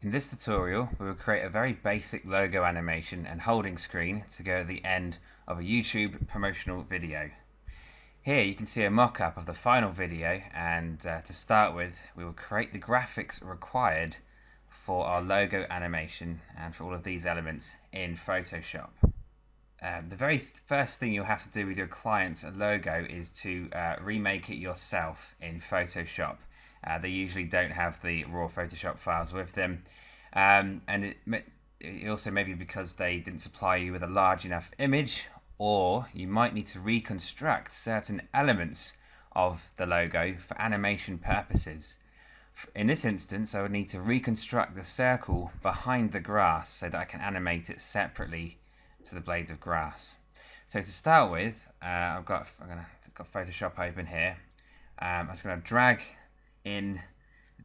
In this tutorial, we will create a very basic logo animation and holding screen to go at the end of a YouTube promotional video. Here you can see a mock-up of the final video, and to start with, we will create the graphics required for our logo animation and for all of these elements in Photoshop. The very first thing you'll have to do with your client's logo is to remake it yourself in Photoshop. They usually don't have the raw Photoshop files with them, and it also may be because they didn't supply you with a large enough image, or you might need to reconstruct certain elements of the logo for animation purposes. In this instance, I would need to reconstruct the circle behind the grass so that I can animate it separately to the blades of grass. So to start with, I've got Photoshop open here. I'm just going to drag in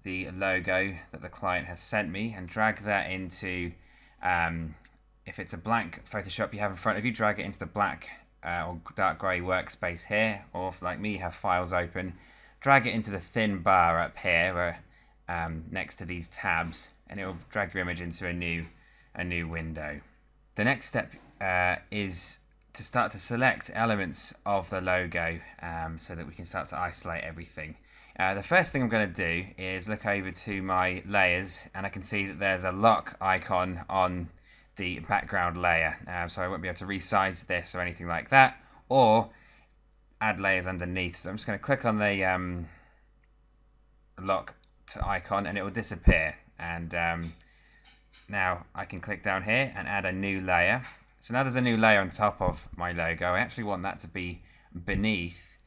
the logo that the client has sent me and drag that into, if it's a blank Photoshop you have in front of you, drag it into the black or dark grey workspace here, or if like me you have files open, drag it into the thin bar up here where, next to these tabs, and it will drag your image into a new window. The next step is to start to select elements of the logo so that we can start to isolate everything. The first thing I'm going to do is look over to my layers, and I can see that there's a lock icon on the background layer, so I won't be able to resize this or anything like that, or add layers underneath. So I'm just going to click on the lock icon and it will disappear, and now I can click down here and add a new layer. So now there's a new layer on top of my logo. I actually want that to be beneath,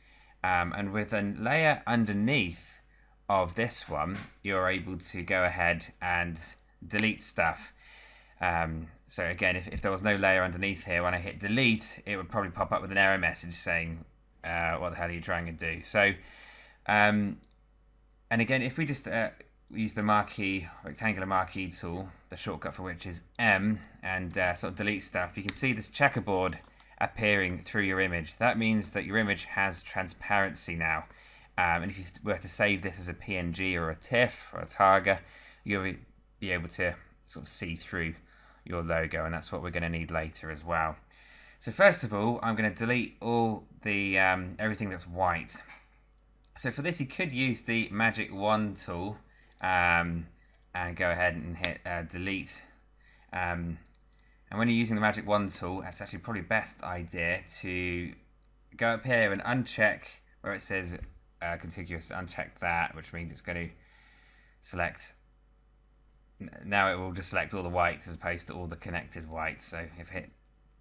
and with a layer underneath of this one, you're able to go ahead and delete stuff. So again, if there was no layer underneath here, when I hit delete, it would probably pop up with an error message saying, what the hell are you trying to do? So, and again, if we just use the rectangular marquee tool, the shortcut for which is M, and sort of delete stuff, you can see this checkerboard appearing through your image. That means that your image has transparency now. And if you were to save this as a PNG or a TIFF or a Targa, you'll be able to sort of see through your logo, and that's what we're going to need later as well. So first of all, I'm going to delete all the everything that's white. So for this, you could use the Magic Wand tool and go ahead and hit delete. And when you're using the Magic Wand tool, it's actually probably best idea to go up here and uncheck where it says contiguous, uncheck that, which means it's going to select. Now it will just select all the whites as opposed to all the connected whites. So if I hit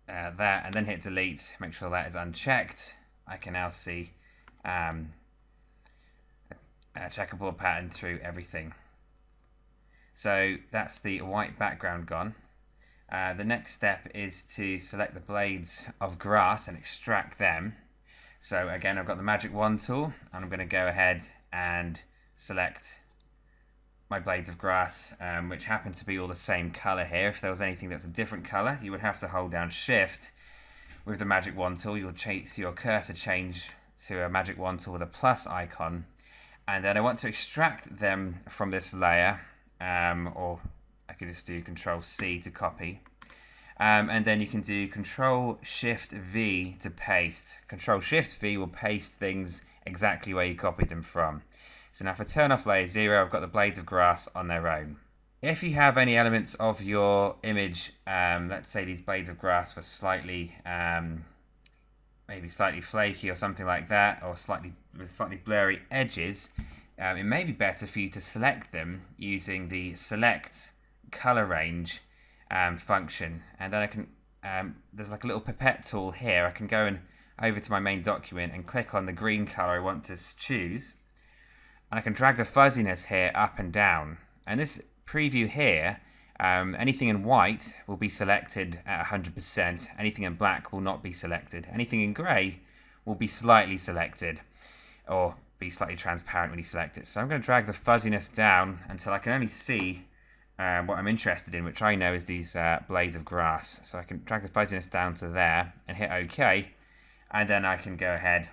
that and then hit delete, make sure that is unchecked, I can now see a checkerboard pattern through everything. So that's the white background gone. The next step is to select the blades of grass and extract them. So again, I've got the Magic Wand tool, and I'm going to go ahead and select my blades of grass, which happen to be all the same color here. If there was anything that's a different color, you would have to hold down Shift. With the Magic Wand tool, you'll see your cursor change to a Magic Wand tool with a plus icon, and then I want to extract them from this layer, or I could just do Control C to copy, and then you can do Control Shift V to paste. Control Shift V will paste things exactly where you copied them from. So now if I turn off layer 0, I've got the blades of grass on their own. If you have any elements of your image, let's say these blades of grass were slightly, maybe slightly flaky or something like that, or with slightly blurry edges, it may be better for you to select them using the select color range function. And then I can, there's like a little pipette tool here. I can go over to my main document and click on the green color I want to choose. And I can drag the fuzziness here up and down. And this preview here, anything in white will be selected at 100%. Anything in black will not be selected. Anything in grey will be slightly selected, or be slightly transparent when you select it. So I'm going to drag the fuzziness down until I can only see what I'm interested in, which I know is these blades of grass. So I can drag the fuzziness down to there and hit OK. And then I can go ahead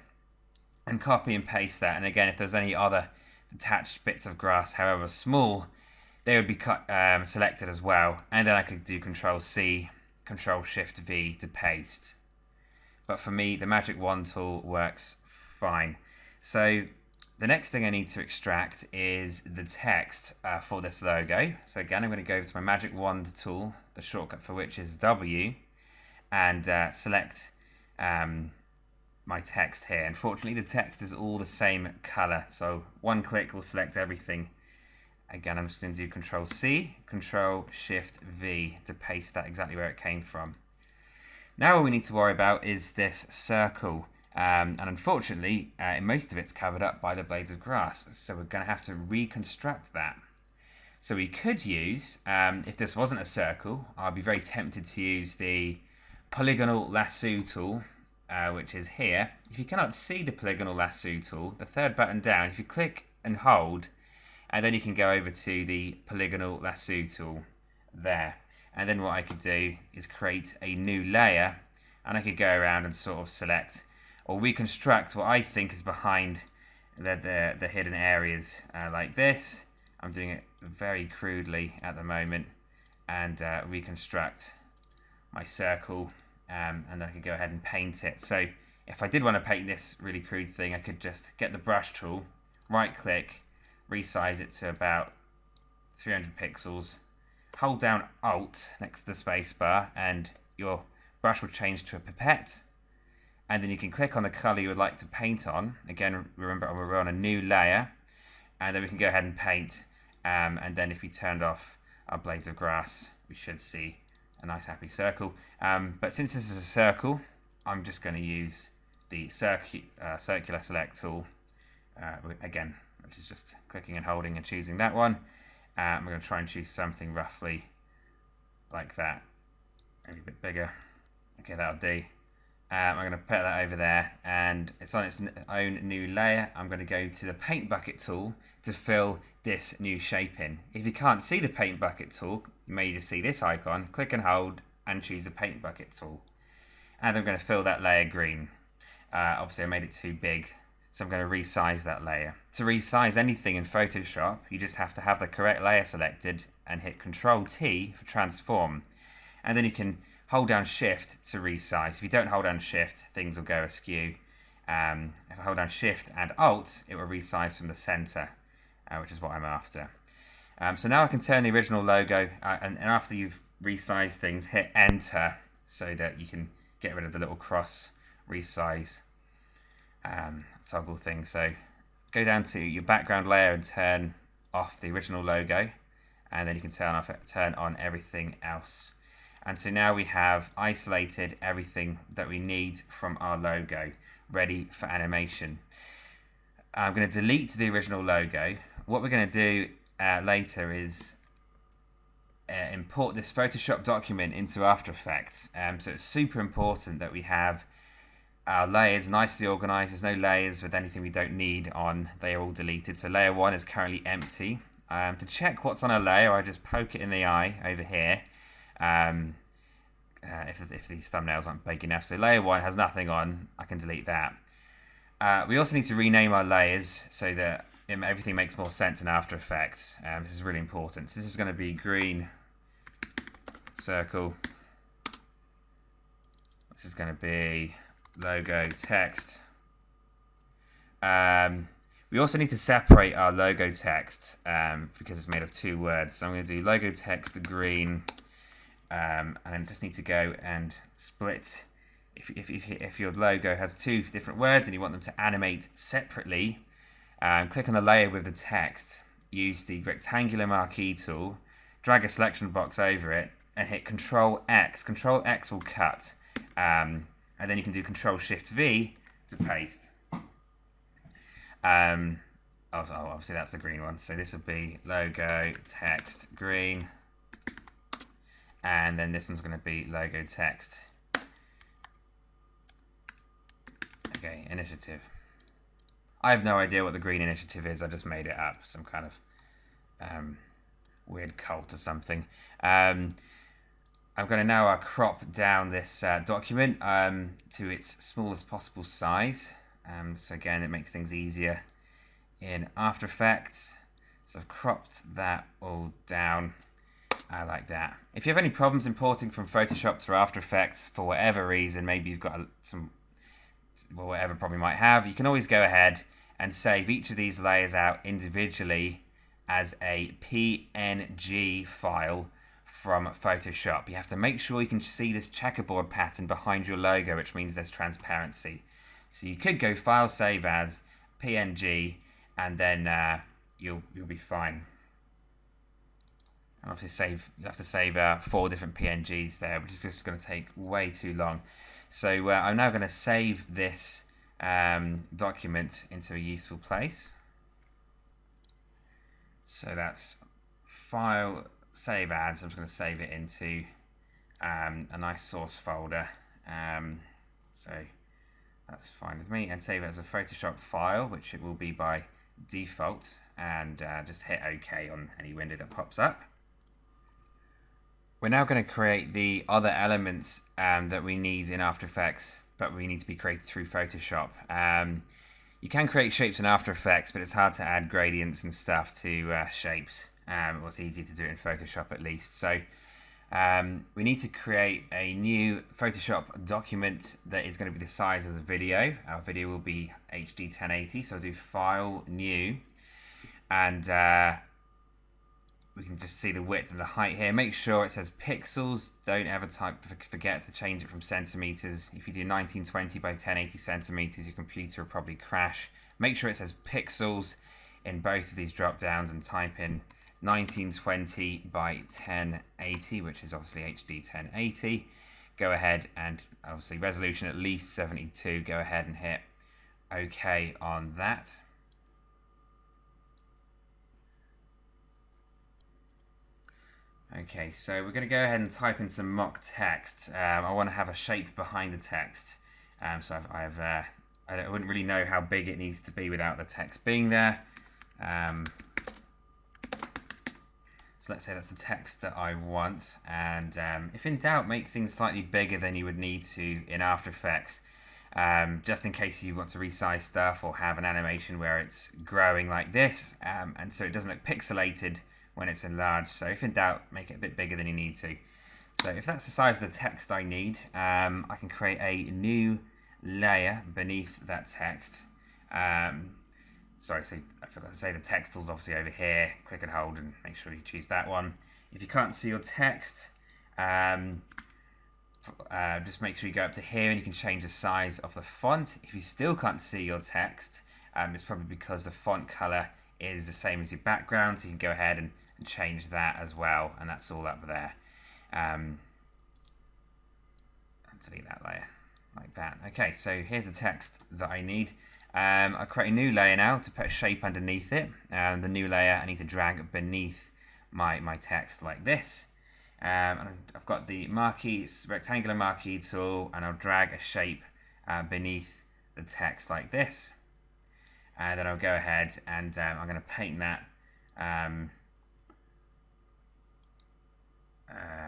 and copy and paste that. And again, if there's any other detached bits of grass, however small, they would be selected as well, and then I could do Control C, Control Shift V to paste. But for me, the Magic Wand tool works fine. So the next thing I need to extract is the text for this logo. So again, I'm going to go over to my Magic Wand tool, the shortcut for which is W, and select my text here. Unfortunately, the text is all the same color, so one click will select everything. Again, I'm just going to do Control C, Control Shift V to paste that exactly where it came from. Now all we need to worry about is this circle, and unfortunately, most of it's covered up by the blades of grass, so we're going to have to reconstruct that. So we could use, if this wasn't a circle, I'd be very tempted to use the polygonal lasso tool, which is here. If you cannot see the polygonal lasso tool, the third button down, if you click and hold, and then you can go over to the polygonal lasso tool there. And then what I could do is create a new layer, and I could go around and sort of select or reconstruct what I think is behind the hidden areas like this. I'm doing it very crudely at the moment, and reconstruct my circle, and then I could go ahead and paint it. So if I did want to paint this really crude thing, I could just get the brush tool, right click, resize it to about 300 pixels, hold down Alt next to the space bar, and your brush will change to a pipette, and then you can click on the color you would like to paint on. Again, remember we're on a new layer, and then we can go ahead and paint, and then if we turned off our blades of grass, we should see a nice happy circle. But since this is a circle, I'm just going to use the circular select tool again, which is just clicking and holding and choosing that one. I'm going to try and choose something roughly like that, maybe a bit bigger. Okay, that'll do. I'm going to put that over there, and it's on its own new layer. I'm going to go to the paint bucket tool to fill this new shape in. If you can't see the paint bucket tool, you may just see this icon. Click and hold and choose the paint bucket tool, and I'm going to fill that layer green. Obviously I made it too big, so I'm going to resize that layer. To resize anything in Photoshop, you just have to have the correct layer selected and hit Control T for transform. And then you can hold down Shift to resize. If you don't hold down Shift, things will go askew. If I hold down Shift and Alt, it will resize from the center, which is what I'm after. So now I can turn the original logo, and after you've resized things, hit Enter so that you can get rid of the little cross resize toggle thing. So go down to your background layer and turn off the original logo, and then you can turn on everything else. And so now we have isolated everything that we need from our logo, ready for animation. I'm going to delete the original logo. What we're going to do later is import this Photoshop document into After Effects. So it's super important that we have our layers nicely organized. There's no layers with anything we don't need on. They are all deleted. So layer 1 is currently empty. To check what's on a layer, I just poke it in the eye over here. If these thumbnails aren't big enough. So layer 1 has nothing on. I can delete that. We also need to rename our layers so that everything makes more sense in After Effects. This is really important. So this is going to be green circle. This is going to be logo text. We also need to separate our logo text because it's made of 2 words. So I'm going to do logo text green, and I just need to go and split. If your logo has 2 different words and you want them to animate separately, click on the layer with the text, use the rectangular marquee tool, drag a selection box over it, and hit Control X. Control X will cut, and then you can do Control Shift V to paste. Obviously that's the green one, so this will be logo text green, and then this one's going to be logo text. Okay, initiative. I have no idea what the green initiative is. I just made it up. Some kind of weird cult or something. I'm going to now crop down this document to its smallest possible size. So again, it makes things easier in After Effects. So I've cropped that all down like that. If you have any problems importing from Photoshop to After Effects for whatever reason, maybe you've got some, well, whatever problem you might have, you can always go ahead and save each of these layers out individually as a PNG file from Photoshop. You have to make sure you can see this checkerboard pattern behind your logo, which means there's transparency. So you could go File, Save As, PNG, and then you'll be fine. And obviously you'll have to save 4 different PNGs there, which is just going to take way too long. So I'm now going to save this document into a useful place. So that's File, Save As. I'm just going to save it into a nice source folder. So that's fine with me, and save it as a Photoshop file, which it will be by default, and just hit OK on any window that pops up. We're now going to create the other elements that we need in After Effects, but we need to be created through Photoshop. You can create shapes in After Effects, but it's hard to add gradients and stuff to shapes. It was easy to do it in Photoshop at least. So we need to create a new Photoshop document that is going to be the size of the video. Our video will be HD 1080, so I'll do File, New, and we can just see the width and the height here. Make sure it says pixels. Don't ever forget to change it from centimeters. If you do 1920 by 1080 centimeters, your computer will probably crash. Make sure it says pixels in both of these drop downs and type in 1920 by 1080, which is obviously HD 1080. Go ahead and obviously resolution at least 72. Go ahead and hit OK on that. Okay, so we're going to go ahead and type in some mock text. I want to have a shape behind the text. So I wouldn't really know how big it needs to be without the text being there. So let's say that's the text that I want. And if in doubt, make things slightly bigger than you would need to in After Effects. Just in case you want to resize stuff or have an animation where it's growing like this. And so it doesn't look pixelated when it's enlarged. So if in doubt, make it a bit bigger than you need to. So if that's the size of the text I need, I can create a new layer beneath that text. Sorry, so I forgot to say the text tool's obviously over here. Click and hold and make sure you choose that one. If you can't see your text, just make sure you go up to here and you can change the size of the font. If you still can't see your text, it's probably because the font color is the same as your background, so you can go ahead and change that as well, and that's all up there. Delete that layer like that. Okay, so here's the text that I need. I create a new layer now to put a shape underneath it. The new layer I need to drag beneath my text like this. And I've got the marquee, rectangular marquee tool, and I'll drag a shape beneath the text like this. And then I'll go ahead and I'm going to paint that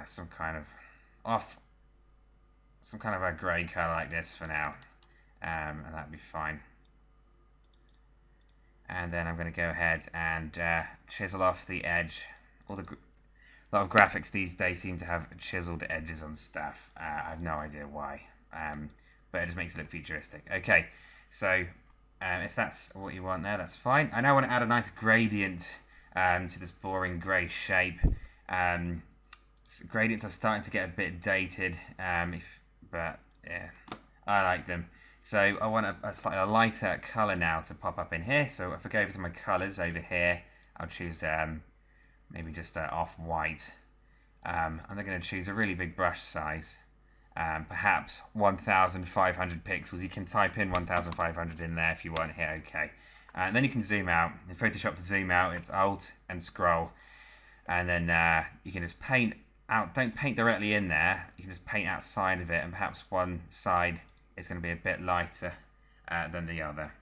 some kind of a grey colour like this for now, and that'll be fine. And then I'm going to go ahead and chisel off the edge. A lot of graphics these days seem to have chiseled edges on stuff. I have no idea why, but it just makes it look futuristic. Okay, so if that's what you want there, that's fine. I now want to add a nice gradient to this boring grey shape. Gradients are starting to get a bit dated, but yeah, I like them. So I want a slightly lighter colour now to pop up in here. So if I go over to my colours over here, I'll choose maybe just off-white. I'm then going to choose a really big brush size, perhaps 1,500 pixels. You can type in 1,500 in there if you want. Hit OK. And then you can zoom out. In Photoshop, to zoom out, it's Alt and scroll. And then you can just paint out. Don't paint directly in there. You can just paint outside of it, and perhaps one side is going to be a bit lighter than the other.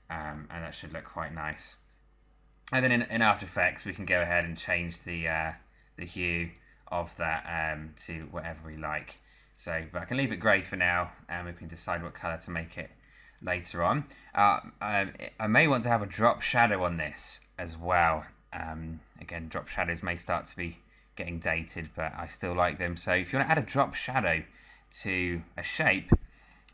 And that should look quite nice. And then in After Effects, we can go ahead and change the hue of that to whatever we like. So, but I can leave it grey for now, and we can decide what colour to make it later on. I may want to have a drop shadow on this as well. Again, drop shadows may start to be getting dated, but I still like them. So if you want to add a drop shadow to a shape,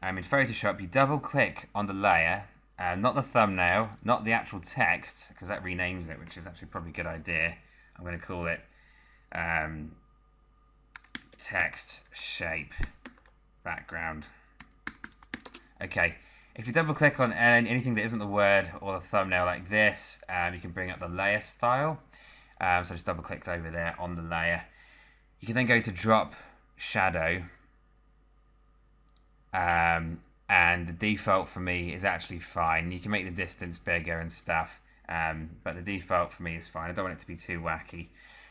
in Photoshop, you double click on the layer, not the thumbnail, not the actual text, because that renames it, which is actually probably a good idea. I'm going to call it text shape background. Okay, if you double click on anything that isn't the word or the thumbnail like this, you can bring up the layer style. So just double clicked over there on the layer. You can then go to drop shadow, and the default for me is actually fine. You can make the distance bigger and stuff, but the default for me is fine. I don't want it to be too wacky.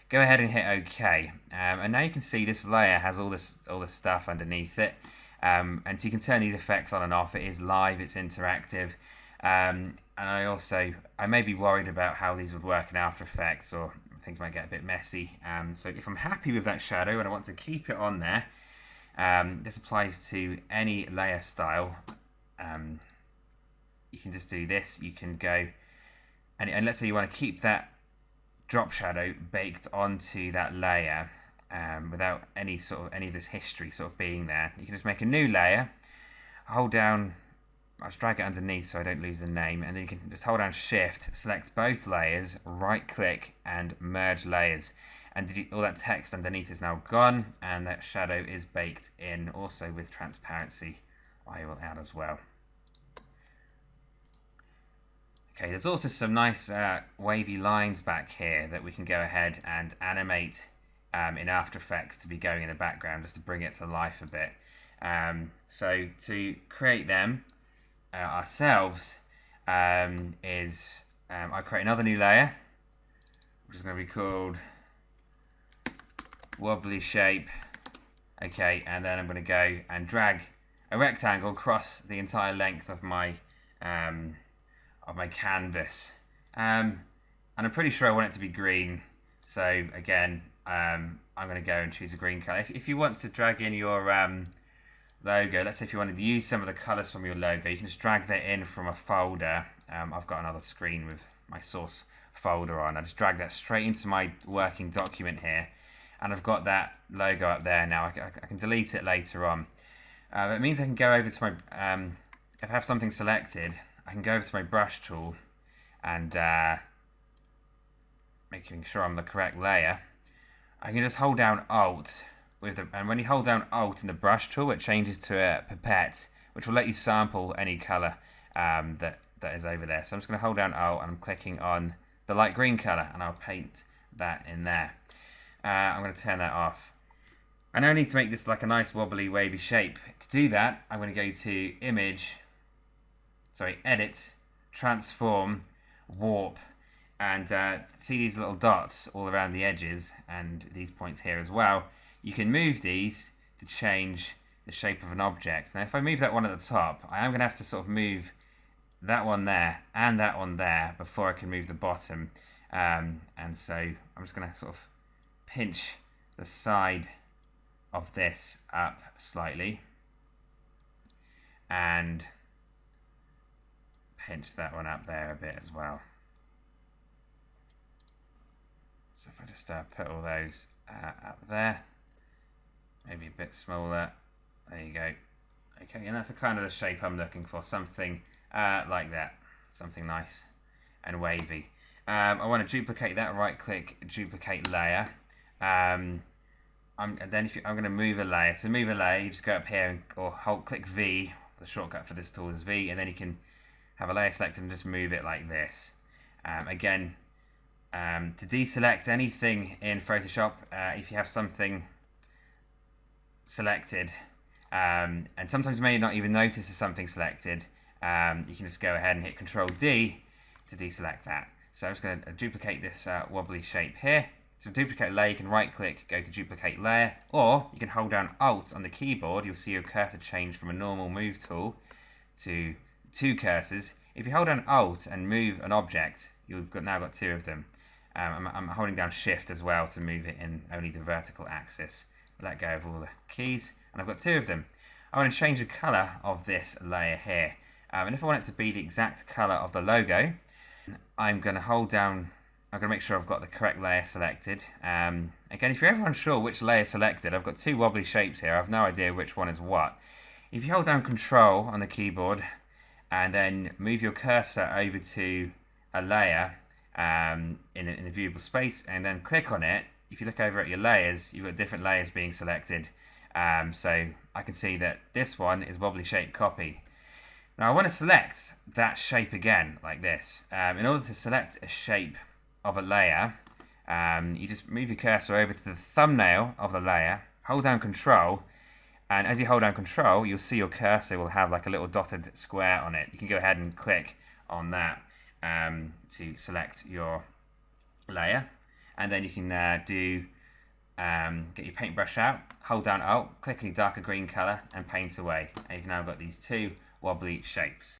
Go ahead and hit OK, and now you can see this layer has all this stuff underneath it, and so you can turn these effects on and off. It is live, it's interactive, and I may be worried about how these would work in After Effects, or things might get a bit messy. So if I'm happy with that shadow and I want to keep it on there, this applies to any layer style. You can just do this. You can go and let's say you want to keep that drop shadow baked onto that layer, without any of this history being there. You can just make a new layer, hold down, I'll just drag it underneath so I don't lose the name, and then you can just hold down Shift, select both layers, right click and merge layers, and all that text underneath is now gone, and that shadow is baked in. Also with transparency I will add as well. Okay, there's also some nice wavy lines back here that we can go ahead and animate in After Effects to be going in the background, just to bring it to life a bit. So to create them ourselves, I create another new layer, which is going to be called wobbly shape. Okay, and then I'm going to go and drag a rectangle across the entire length of my canvas, and I'm pretty sure I want it to be green. So again, I'm going to go and choose a green color. If you want to drag in your logo, let's say if you wanted to use some of the colors from your logo, you can just drag that in from a folder. I've got another screen with my source folder on. I just drag that straight into my working document here, and I've got that logo up there now. I can delete it later on. It means I can go over to my, if I have something selected, I can go over to my brush tool and making sure I'm the correct layer. I can just hold down Alt and when you hold down Alt in the brush tool, it changes to a pipette, which will let you sample any color that is over there. So I'm just going to hold down Alt and I'm clicking on the light green color, and I'll paint that in there. I'm going to turn that off. I now need to make this like a nice wobbly wavy shape. To do that, I'm going to go to Edit, Transform, Warp, and see these little dots all around the edges and these points here as well. You can move these to change the shape of an object. Now if I move that one at the top, I am going to have to move that one there and that one there before I can move the bottom. And so I'm just going to pinch the side of this up slightly and pinch that one up there a bit as well. So if I just put all those up there, maybe a bit smaller, there you go. Okay, and that's the kind of the shape I'm looking for, something like that, something nice and wavy. I want to duplicate that, right click, duplicate layer. And then I'm going to move a layer. To move a layer, you just go up here or hold click V. The shortcut for this tool is V, and then you can have a layer selected and just move it like this. Again, to deselect anything in Photoshop, if you have something selected, and sometimes you may not even notice there's something selected, you can just go ahead and hit Control D to deselect that. So I'm just going to duplicate this wobbly shape here. So to duplicate layer, you can right click, go to duplicate layer, or you can hold down Alt on the keyboard. You'll see your cursor change from a normal move tool to two cursors. If you hold down Alt and move an object, you've now got two of them. I'm holding down Shift as well to move it in only the vertical axis. Let go of all the keys, and I've got two of them. I want to change the color of this layer here. And if I want it to be the exact color of the logo, I'm going to hold down I'm going to make sure I've got the correct layer selected. Again, if you're ever unsure which layer selected, I've got two wobbly shapes here. I have no idea which one is what. If you hold down Control on the keyboard and then move your cursor over to a layer in the viewable space and then click on it, if you look over at your layers, you've got different layers being selected. So I can see that this one is wobbly shape copy. Now I want to select that shape again, like this. In order to select a shape of a layer, you just move your cursor over to the thumbnail of the layer, hold down Control, and as you hold down Control, you'll see your cursor will have like a little dotted square on it. You can go ahead and click on that to select your layer, and then you can get your paintbrush out, hold down Alt, click on your darker green color, and paint away. And you've now got these two wobbly shapes.